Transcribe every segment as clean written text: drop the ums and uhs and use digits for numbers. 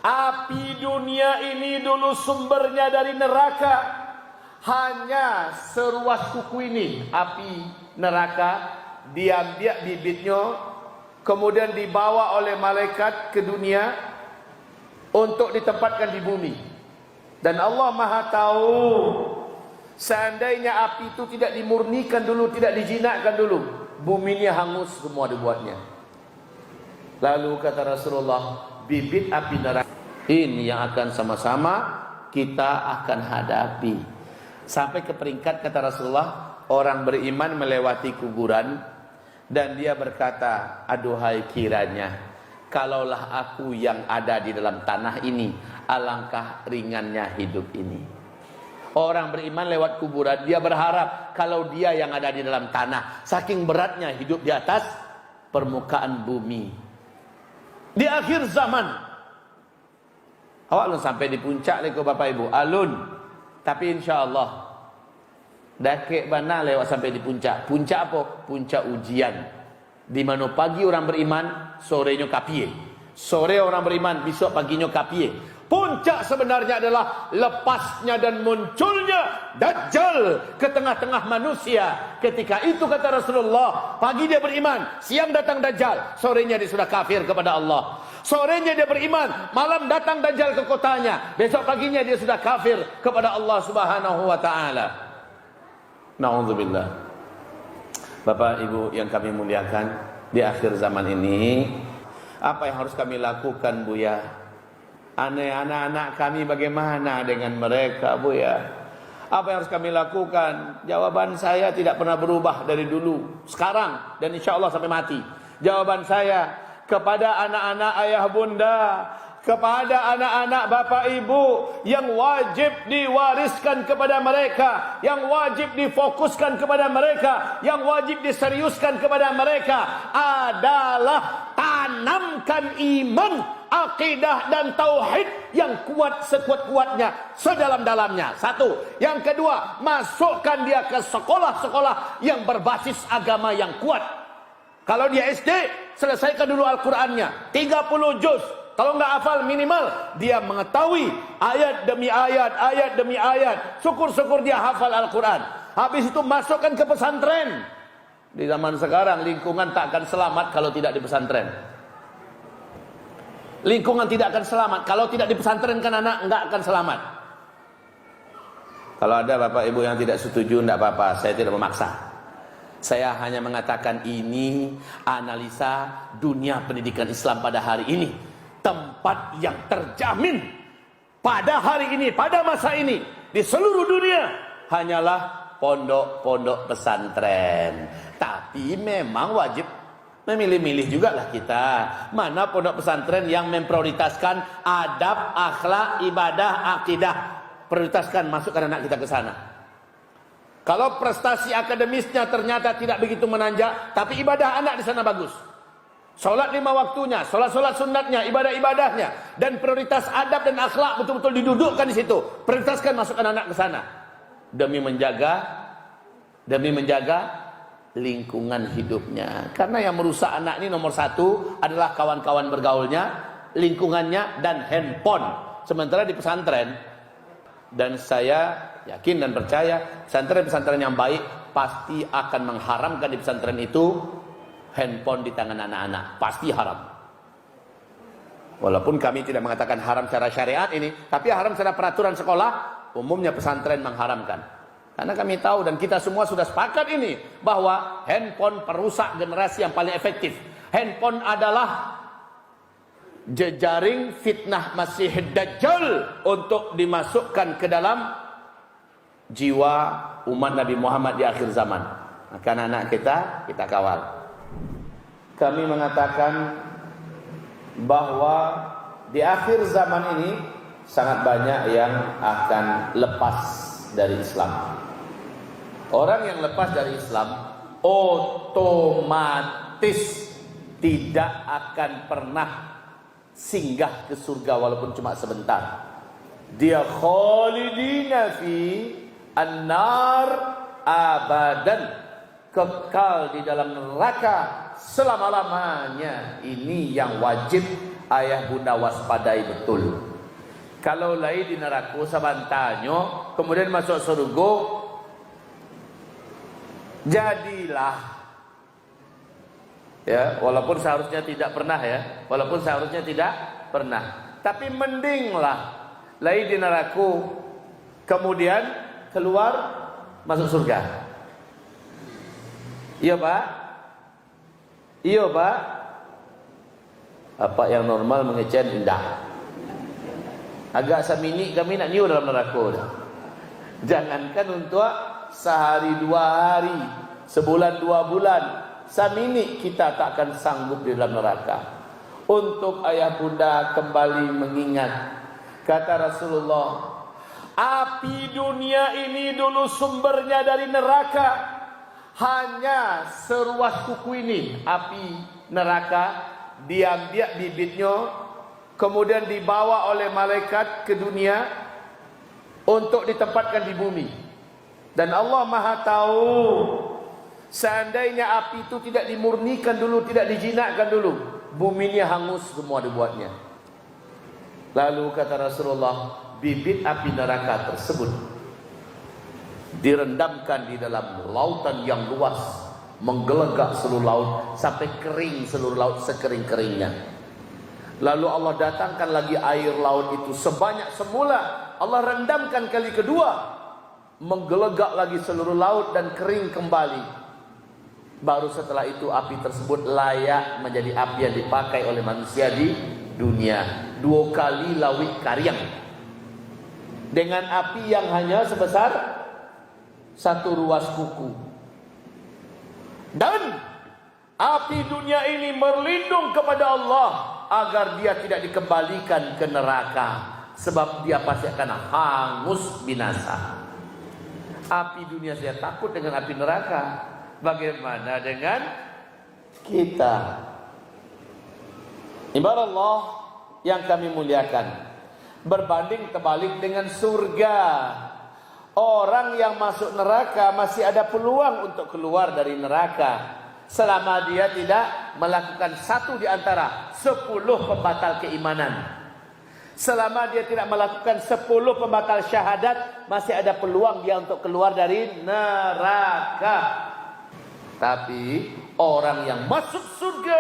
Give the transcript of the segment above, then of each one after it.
api dunia ini dulu sumbernya dari neraka. Hanya seruas kuku ini api neraka, diambil bibitnya, kemudian dibawa oleh malaikat ke dunia untuk ditempatkan di bumi. Dan Allah Maha tahu, seandainya api itu tidak dimurnikan dulu, tidak dijinakkan dulu, bumi ini hangus semua dibuatnya. Lalu kata Rasulullah, bibit api neraka ini yang akan sama-sama kita akan hadapi. Sampai ke peringkat kata Rasulullah, orang beriman melewati kuburan dan dia berkata, aduhai kiranya kalaulah aku yang ada di dalam tanah ini, alangkah ringannya hidup ini. Orang beriman lewat kuburan, dia berharap kalau dia yang ada di dalam tanah, saking beratnya hidup di atas permukaan bumi. Di akhir zaman, awak belum sampai di puncak leko Bapak Ibu, alun. Tapi insya Allah dakek bana lewat sampai di puncak. Puncak apa? Puncak ujian. Di mana pagi orang beriman, sorenya kapie. Sore orang beriman, besok paginya kapie. Puncak sebenarnya adalah lepasnya dan munculnya Dajjal ke tengah-tengah manusia. Ketika itu kata Rasulullah, pagi dia beriman, siang datang Dajjal, sorenya dia sudah kafir kepada Allah. Sorenya dia beriman, malam datang Dajjal ke kotanya, besok paginya dia sudah kafir kepada Allah Subhanahu wa taala. Na'udzubillah. Bapak Ibu yang kami muliakan, di akhir zaman ini apa yang harus kami lakukan, Buya? Anak-anak kami bagaimana dengan mereka, Buya? Apa yang harus kami lakukan? Jawaban saya tidak pernah berubah dari dulu, sekarang, dan insya Allah sampai mati. Jawaban saya kepada anak-anak ayah bunda, kepada anak-anak bapak ibu yang wajib diwariskan kepada mereka, yang wajib difokuskan kepada mereka, yang wajib diseriuskan kepada mereka adalah tanamkan iman, akidah dan tauhid yang kuat sekuat-kuatnya, sedalam-dalamnya. Satu. Yang kedua, masukkan dia ke sekolah-sekolah yang berbasis agama yang kuat. Kalau dia SD, selesaikan dulu Al-Qur'annya 30 juz. Kalau nggak hafal minimal dia mengetahui ayat demi ayat, ayat demi ayat. Syukur-syukur dia hafal Al-Qur'an. Habis itu masukkan ke pesantren. Di zaman sekarang lingkungan tak akan selamat kalau tidak di pesantren. Lingkungan tidak akan selamat kalau tidak di pesantren, kan anak nggak akan selamat. Kalau ada bapak ibu yang tidak setuju, tidak apa-apa, saya tidak memaksa. Saya hanya mengatakan ini analisa dunia pendidikan Islam pada hari ini. Tempat yang terjamin pada hari ini, pada masa ini, di seluruh dunia hanyalah pondok-pondok pesantren. Tapi memang wajib memilih-milih juga lah kita. Mana pondok pesantren yang memprioritaskan adab, akhlak, ibadah, akidah. Prioritaskan, masukkan anak kita ke sana. Kalau prestasi akademisnya ternyata tidak begitu menanjak, tapi ibadah anak di sana bagus. Solat 5 waktunya, solat-solat sunatnya, ibadah-ibadahnya, dan prioritas adab dan akhlak betul-betul didudukkan di situ. Prioritaskan, masukkan anak ke sana. Demi menjaga lingkungan hidupnya. Karena yang merusak anak ini nomor satu adalah kawan-kawan bergaulnya, lingkungannya, dan handphone. Sementara di pesantren, dan saya yakin dan percaya pesantren-pesantren yang baik pasti akan mengharamkan di pesantren itu handphone di tangan anak-anak. Pasti haram. Walaupun kami tidak mengatakan haram secara syariat ini, tapi haram secara peraturan sekolah, umumnya pesantren mengharamkan. Karena kami tahu dan kita semua sudah sepakat ini bahwa handphone perusak generasi yang paling efektif. Handphone adalah jejaring fitnah Masih Dajjal untuk dimasukkan ke dalam jiwa umat Nabi Muhammad di akhir zaman. Maka anak-anak kita kawal. Kami mengatakan bahwa di akhir zaman ini sangat banyak yang akan lepas dari Islam. Orang yang lepas dari Islam otomatis tidak akan pernah singgah ke surga walaupun cuma sebentar. Dia khalidina fi an-nar abadan, kekal di dalam neraka selama-lamanya. Ini yang wajib ayah bunda waspadai betul. Kalau lai di neraka sabantanyo kemudian masuk surga, jadilah ya, walaupun seharusnya tidak pernah ya, walaupun seharusnya tidak pernah, tapi mendinglah lai di neraka kemudian keluar masuk surga. Iya Pak? Iya Pak? Apa yang normal mengecen indah. Agak samini kami nak niu dalam neraka. Jangankan untuk sehari dua hari, sebulan dua bulan, samini kita tak akan sanggup di dalam neraka. Untuk ayah bunda kembali mengingat, kata Rasulullah, api dunia ini dulu sumbernya dari neraka. Hanya seruas kuku ini api neraka, diambil bibitnya, kemudian dibawa oleh malaikat ke dunia untuk ditempatkan di bumi. Dan Allah Maha tahu, seandainya api itu tidak dimurnikan dulu, tidak dijinakkan dulu, buminya hangus semua dibuatnya. Lalu kata Rasulullah, bibit api neraka tersebut direndamkan di dalam lautan yang luas, menggelegak seluruh laut sampai kering seluruh laut sekering-keringnya. Lalu Allah datangkan lagi air laut itu sebanyak semula, Allah rendamkan kali kedua, menggelegak lagi seluruh laut dan kering kembali. Baru setelah itu api tersebut layak menjadi api yang dipakai oleh manusia di dunia. 2 kali lawik karyang dengan api yang hanya sebesar 1 ruas kuku. Dan api dunia ini berlindung kepada Allah agar dia tidak dikembalikan ke neraka, sebab dia pasti akan hangus binasa. Api dunia saya takut dengan api neraka. Bagaimana dengan kita? Ibarat Allah yang kami muliakan, berbanding terbalik dengan surga. Orang yang masuk neraka masih ada peluang untuk keluar dari neraka selama dia tidak melakukan satu di antara 10 pembatal keimanan. Selama dia tidak melakukan 10 pembatal syahadat, masih ada peluang dia untuk keluar dari neraka. Tapi orang yang masuk surga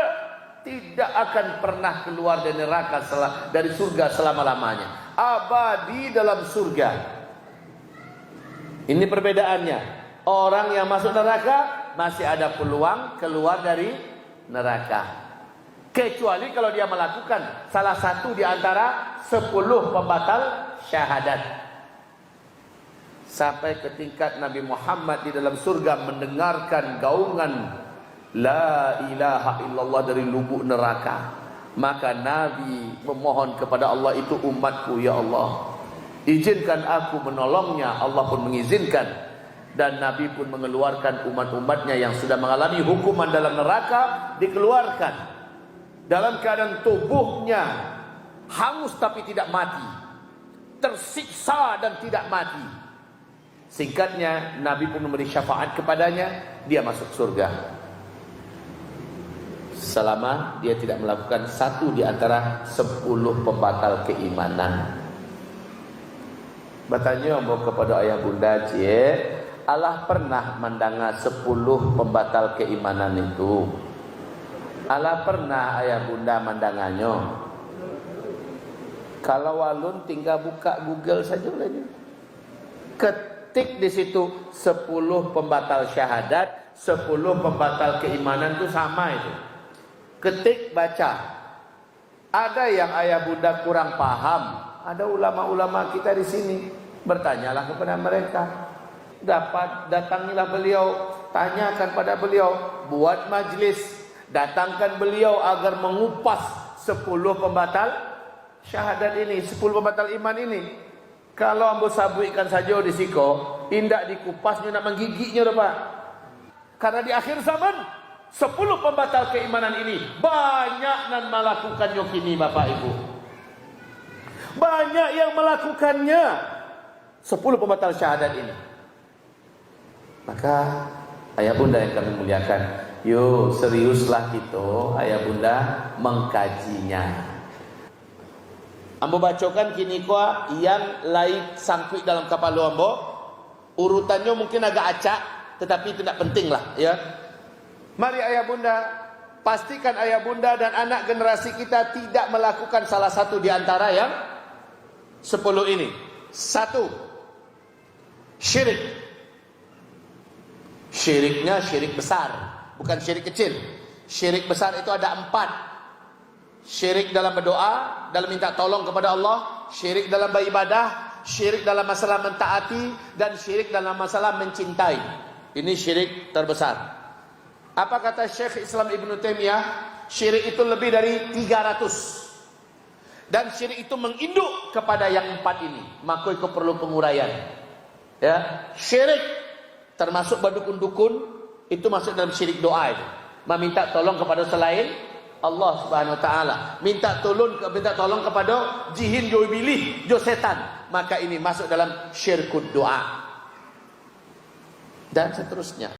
tidak akan pernah keluar dari neraka, dari surga selama-lamanya, abadi dalam surga. Ini perbedaannya. Orang yang masuk neraka masih ada peluang keluar dari neraka, kecuali kalau dia melakukan salah satu di antara 10 pembatal syahadat. Sampai ke tingkat Nabi Muhammad di dalam surga mendengarkan gaungan la ilaha illallah dari lubuk neraka. Maka Nabi memohon kepada Allah, itu umatku ya Allah, izinkan aku menolongnya. Allah pun mengizinkan. Dan Nabi pun mengeluarkan umat-umatnya yang sudah mengalami hukuman dalam neraka, dikeluarkan dalam keadaan tubuhnya hangus tapi tidak mati, tersiksa dan tidak mati. Singkatnya, Nabi pun memberi syafaat kepadanya, dia masuk surga selama dia tidak melakukan satu di antara 10 pembatal keimanan. Bertanya kepada ayah bunda, Allah pernah mendengar 10 pembatal keimanan itu? Allah pernah ayah bunda mendengarnya? Kalau walun tinggal buka Google saja lagi. Ketik di situ 10 pembatal syahadat, 10 pembatal keimanan, itu sama itu. Ketik, baca. Ada yang ayah bunda kurang paham, ada ulama-ulama kita di sini, bertanyalah kepada mereka. Datangilah beliau, tanyakan pada beliau, buat majlis, datangkan beliau agar mengupas 10 pembatal syahadat ini, 10 pembatal iman ini. Kalau ambo sabuikan saja di siko, indak dikupasnya, nak menggigitnya Pak. Karena di akhir zaman 10 pembatal keimanan ini banyak yang melakukannya kini Bapak Ibu. Banyak yang melakukannya 10 pembatal syahadat ini. Maka ayah bunda yang kami muliakan, yuk seriuslah kita ayah bunda mengkajinya. Ambo bacokan kini kuah yang lain sangkut dalam kapal lu ambo. Urutannya mungkin agak acak, tetapi tidak penting lah ya. Mari ayah bunda, pastikan ayah bunda dan anak generasi kita tidak melakukan salah satu di antara yang 10 ini. 1. Syirik. Syiriknya syirik besar, bukan syirik kecil. Syirik besar itu ada 4. Syirik dalam berdoa, dalam minta tolong kepada Allah, syirik dalam beribadah, syirik dalam masalah mentaati, dan syirik dalam masalah mencintai. Ini syirik terbesar. Apa kata Syekh Islam Ibn Taimiyah? Syirik itu lebih dari 300. Dan syirik itu menginduk kepada yang 4 ini. Maka itu perlu penguraian. Ya, syirik termasuk berdukun-dukun, itu masuk dalam syirik doa itu. Meminta tolong kepada selain Allah Subhanahu wa taala, minta tolong kepada jin, jo iblis, jo setan, maka ini masuk dalam syirkud doa dan seterusnya.